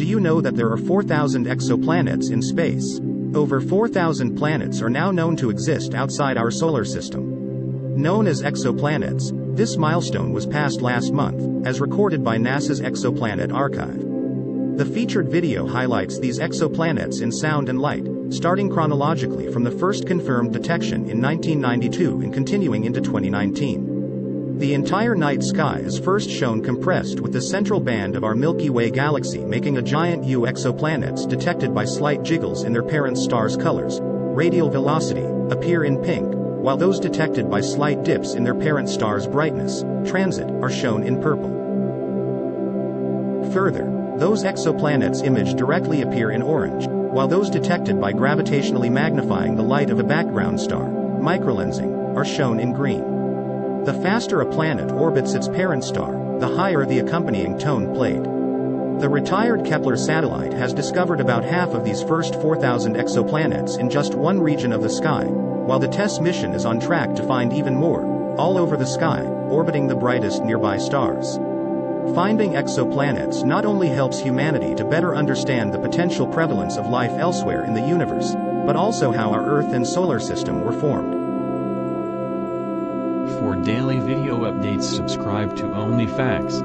you know that there are 4,000 exoplanets in space? Over 4,000 planets are now known to exist outside our solar system. Known as exoplanets, this milestone was passed last month, as recorded by NASA's Exoplanet archive. The featured video highlights these exoplanets in sound and light, starting chronologically from the first confirmed detection in 1992 and continuing into 2019. The entire night sky is first shown compressed, with the central band of our Milky Way galaxy making a giant U. Exoplanets detected by slight jiggles in their parent star's colors, radial velocity, appear in pink, while those detected by slight dips in their parent star's brightness, transit, are shown in purple. Further, those exoplanets imaged directly appear in orange, while those detected by gravitationally magnifying the light of a background star, microlensing, are shown in green. The faster a planet orbits its parent star, the higher the accompanying tone played. The retired Kepler satellite has discovered about half of these first 4,000 exoplanets in just one region of the sky, while the TESS mission is on track to find even more, all over the sky, orbiting the brightest nearby stars. Finding exoplanets not only helps humanity to better understand the potential prevalence of life elsewhere in the universe, but also how our Earth and solar system were formed. For daily video updates, subscribe to Only Facts.